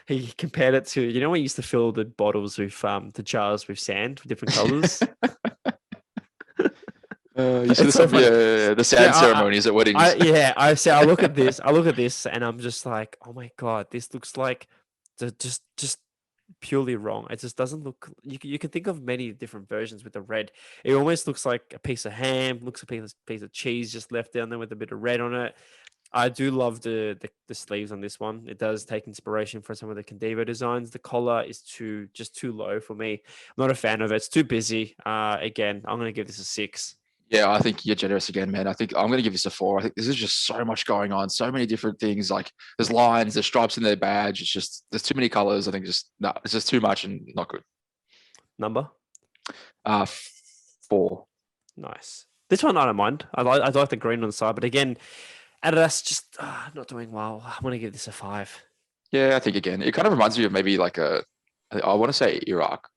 He compared it to, when we used to fill the bottles with the jars with sand, with different colors. You see It's this, so funny. the sand ceremonies at weddings. I say, I look at this, and I'm just like, oh my God, this looks like just purely wrong. It just doesn't look. You can think of many different versions with the red. It almost looks like a piece of ham, looks a piece of cheese just left down there with a bit of red on it. I do love the sleeves on this one. It does take inspiration from some of the Condivo designs. The collar is too low for me. I'm not a fan of it. It's too busy. Again, I'm gonna give this a 6. Yeah, I think you're generous again, man. I think I'm going to give this a 4. I think this is just so much going on, so many different things. Like there's lines, there's stripes in their badge. It's just there's too many colors. I think it's just too much and not good. Number? 4. Nice. This one I don't mind. I like the green on the side, but again, Adidas just not doing well. I'm gonna give this a 5. Yeah, I think again, it kind of reminds me of maybe like I want to say Iraq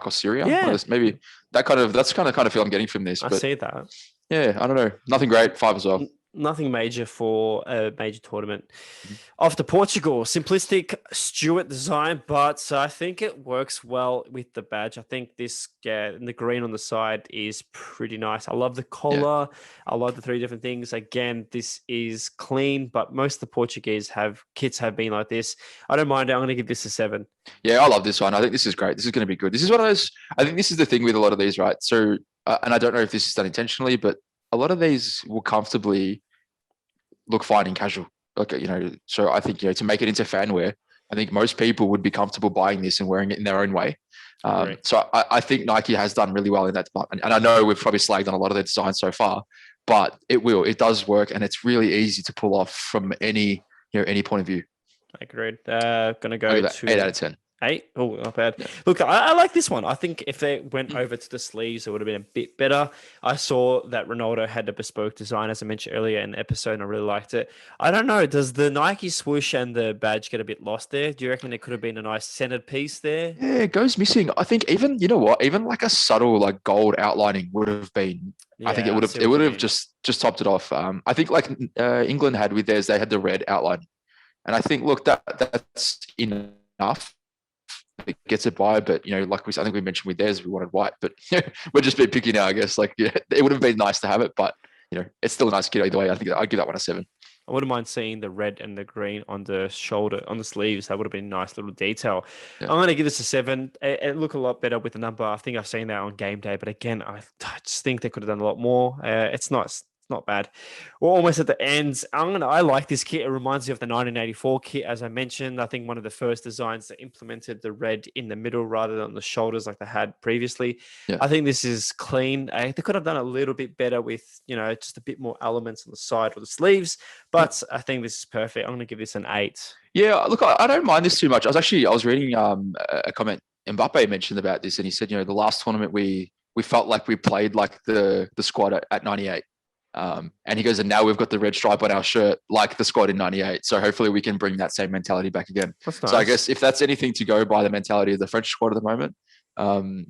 or Syria. Yeah, Maybe that's kind of feel I'm getting from this. I But see that. yeah, I don't know. Nothing great. 5 as well. Nothing major for a major tournament. Mhm. Off to Portugal, simplistic Stuart design, but I think it works well with the badge. I think this, and the green on the side is pretty nice. I love the collar. I love the 3 different things. Again, this is clean, but most of the Portuguese kits have been like this. I don't mind it. I'm going to give this a 7. Yeah, I love this one. I think this is great. This is going to be good. This is one of those. I think this is the thing with a lot of these, right? So, and I don't know if this is done intentionally, but a lot of these will comfortably look fine in casual. Like, so I think, to make it into fan wear, I think most people would be comfortable buying this and wearing it in their own way. So I think Nike has done really well in that department. And I know we've probably slagged on a lot of their designs so far, but it does work, and it's really easy to pull off from any point of view. Agreed. Gonna go to 8 out of 10. 8. Oh, not bad. Yeah. Look, I like this one. I think if they went over to the sleeves, it would have been a bit better. I saw that Ronaldo had a bespoke design, as I mentioned earlier in the episode, and I really liked it. I don't know. Does the Nike swoosh and the badge get a bit lost there? Do you reckon it could have been a nice centered piece there? Yeah, it goes missing. I think even like a subtle like gold outlining would have been. I think it would have just topped it off. I think like England had with theirs, they had the red outline, and I think that's enough. It gets it by, but like I think we mentioned with theirs, we wanted white, but we're just being picky now, I guess. Like, yeah, it would have been nice to have it, but it's still a nice kit either way. I think I'd give that one a 7. I wouldn't mind seeing the red and the green on the shoulder, on the sleeves. That would have been a nice little detail. Yeah. I'm going to give this a 7. It looked a lot better with the number. I think I've seen that on game day, but again, I just think they could have done a lot more. It's nice. Not bad. We're almost at the ends. I like this kit. It reminds me of the 1984 kit, as I mentioned. I think one of the first designs that implemented the red in the middle rather than the shoulders like they had previously. Yeah. I think this is clean. They could have done a little bit better with, just a bit more elements on the side or the sleeves, but I think this is perfect. I'm going to give this an 8. Yeah, look, I don't mind this too much. I was reading a comment Mbappe mentioned about this, and he said, the last tournament we felt like we played like the squad at 98. And he goes, and now we've got the red stripe on our shirt like the squad in 98. So hopefully we can bring that same mentality back again. That's nice. So I guess if that's anything to go by the mentality of the French squad at the moment,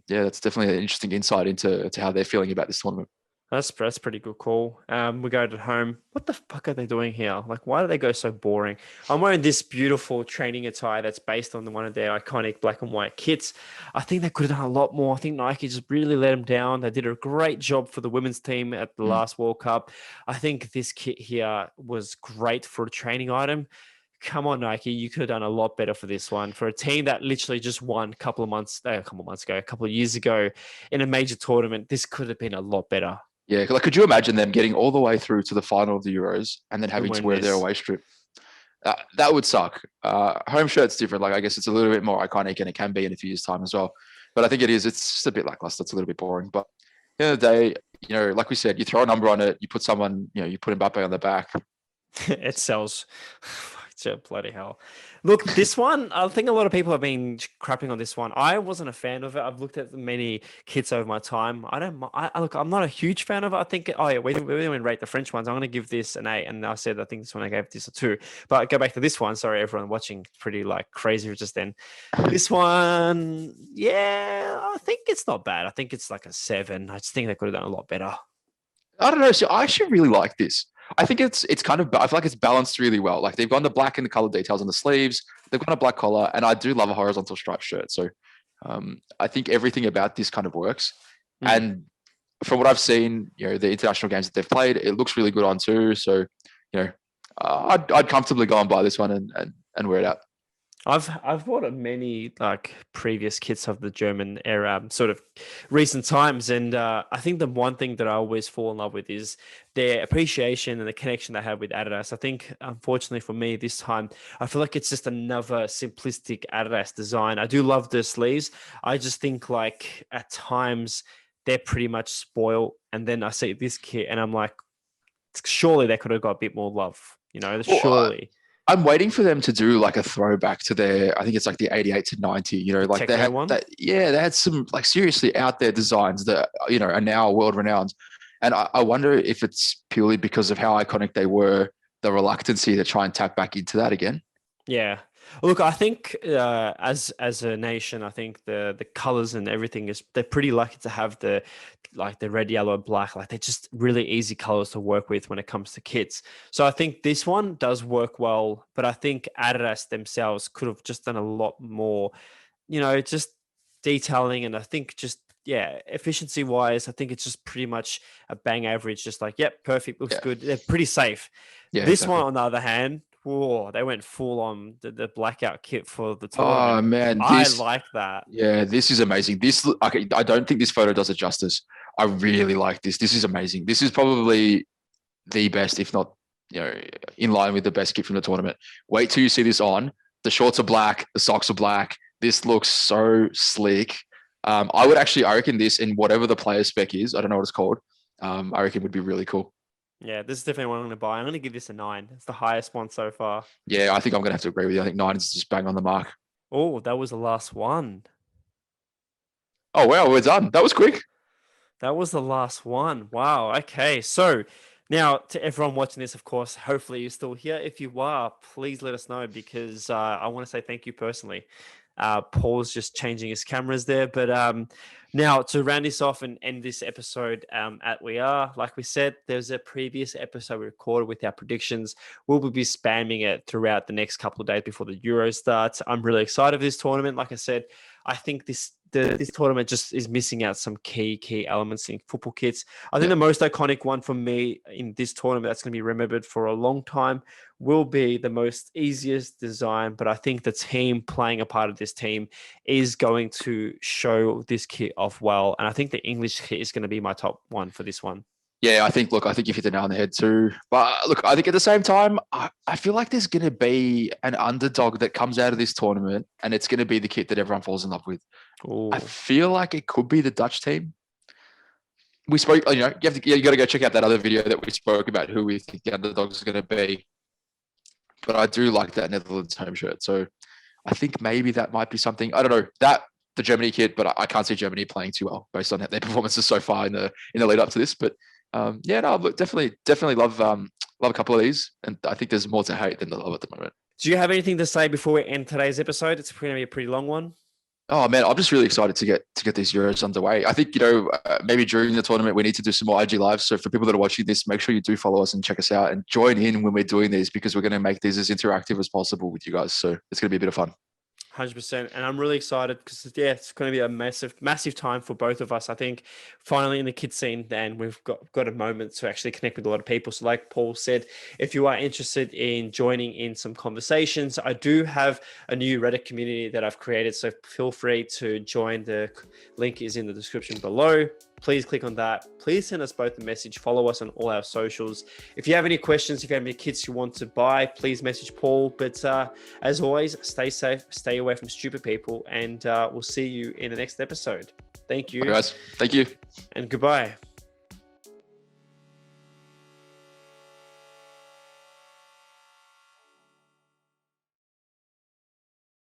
that's definitely an interesting insight into how they're feeling about this tournament. That's pretty good call. We go to home. What the fuck are they doing here? Like, why do they go so boring? I'm wearing this beautiful training attire that's based on one of their iconic black and white kits. I think they could have done a lot more. I think Nike just really let them down. They did a great job for the women's team at the last World Cup. I think this kit here was great for a training item. Come on, Nike. You could have done a lot better for this one. For a team that literally just won a couple of years ago in a major tournament, this could have been a lot better. Yeah, like could you imagine them getting all the way through to the final of the Euros and then having to wear their away strip? That would suck. Home shirt's different. Like I guess it's a little bit more iconic, and it can be in a few years' time as well. But I think it is. It's just a bit lackluster. It's a little bit boring. But at the end of the day, like we said, you throw a number on it. You put someone, you put Mbappe on the back. It sells. Bloody hell. Look, this one, I think a lot of people have been crapping on this one. I wasn't a fan of it. I've looked at many kits over my time. Look, I'm not a huge fan of it. I think, we didn't rate the French ones. I'm going to give this an 8. And I said, I think this one I gave this a 2. But go back to this one. Sorry, everyone watching. Pretty crazy just then. This one, I think it's not bad. I think it's like a 7. I just think they could have done a lot better. I don't know. So I actually really like this. I think it's kind of, I feel like it's balanced really well. Like they've gone the black and the color details on the sleeves. They've got a black collar, and I do love a horizontal striped shirt. So I think everything about this kind of works. And from what I've seen, the international games that they've played, it looks really good on too. So, I'd comfortably go and buy this one and wear it out. I've bought many like previous kits of the German era, sort of recent times, and I think the one thing that I always fall in love with is their appreciation and the connection they have with Adidas. I think, unfortunately for me, this time I feel like it's just another simplistic Adidas design. I do love the sleeves. I just think like at times they're pretty much spoiled, and then I see this kit and I'm like, surely they could have got a bit more love, surely. I'm waiting for them to do like a throwback to their, I think it's like the 88 to 90, like they had that, they had some like seriously out there designs that, are now world renowned. And I wonder if it's purely because of how iconic they were, the reluctancy to try and tap back into that again. Yeah. Look, I think as a nation, I think the colors and everything they're pretty lucky to have the red, yellow, black. Like they're just really easy colors to work with when it comes to kits. So I think this one does work well, but I think Adidas themselves could have just done a lot more, just detailing. And I think just, efficiency wise, I think it's just pretty much a bang average. Just like, yep, perfect, looks good. They're pretty safe. Yeah, this one, on the other hand, whoa, they went full on the blackout kit for the tournament. Oh man, I like that. Yeah, this is amazing. I don't think this photo does it justice. I really like this. This is amazing. This is probably the best, if not, in line with the best kit from the tournament. Wait till you see this on. The shorts are black. The socks are black. This looks so slick. I reckon this in whatever the player spec is, I don't know what it's called. I reckon would be really cool. Yeah, this is definitely one I'm going to buy. I'm going to give this a 9. It's the highest one so far. Yeah, I think I'm going to have to agree with you. I think 9 is just bang on the mark. Oh, that was the last one. Oh, wow, we're done. That was quick. That was the last one. Wow. Okay. So now to everyone watching this, of course, hopefully you're still here. If you are, please let us know because I want to say thank you personally. Paul's just changing his cameras there. But now to round this off and end this episode at We Are, like we said, there's a previous episode we recorded with our predictions. We'll be spamming it throughout the next couple of days before the Euro starts. I'm really excited for this tournament. Like I said, I think this tournament just is missing out some key elements in football kits. I think the most iconic one for me in this tournament that's going to be remembered for a long time will be the most easiest design, but I think the team playing a part of this team is going to show this kit off well. And I think the English kit is going to be my top one for this one. Yeah, I think you've hit the nail on the head too. But look, I think at the same time, I feel like there's going to be an underdog that comes out of this tournament and it's going to be the kit that everyone falls in love with. Ooh. I feel like it could be the Dutch team. We spoke, you got to go check out that other video that we spoke about who we think the underdogs are going to be. But I do like that Netherlands home shirt. So I think maybe that might be something. I don't know, the Germany kit, but I can't see Germany playing too well based on their performances so far in the lead up to this. But definitely love a couple of these, and I think there's more to hate than to love at the moment. Do you have anything to say before we end today's episode? It's going to be a pretty long one. Oh man, I'm just really excited to get these Euros underway. I think maybe during the tournament we need to do some more IG lives. So for people that are watching this, make sure you do follow us and check us out and join in when we're doing these because we're going to make these as interactive as possible with you guys. So it's going to be a bit of fun. 100%. And I'm really excited because, it's going to be a massive time for both of us. I think finally in the kids scene, then we've got a moment to actually connect with a lot of people. So like Paul said, if you are interested in joining in some conversations, I do have a new Reddit community that I've created. So feel free to join. The link is in the description below. Please click on that. Please send us both a message. Follow us on all our socials. If you have any questions, if you have any kits you want to buy, please message Paul. But as always, stay safe, stay away from stupid people, and we'll see you in the next episode. Thank you. Bye, guys. Thank you. And goodbye.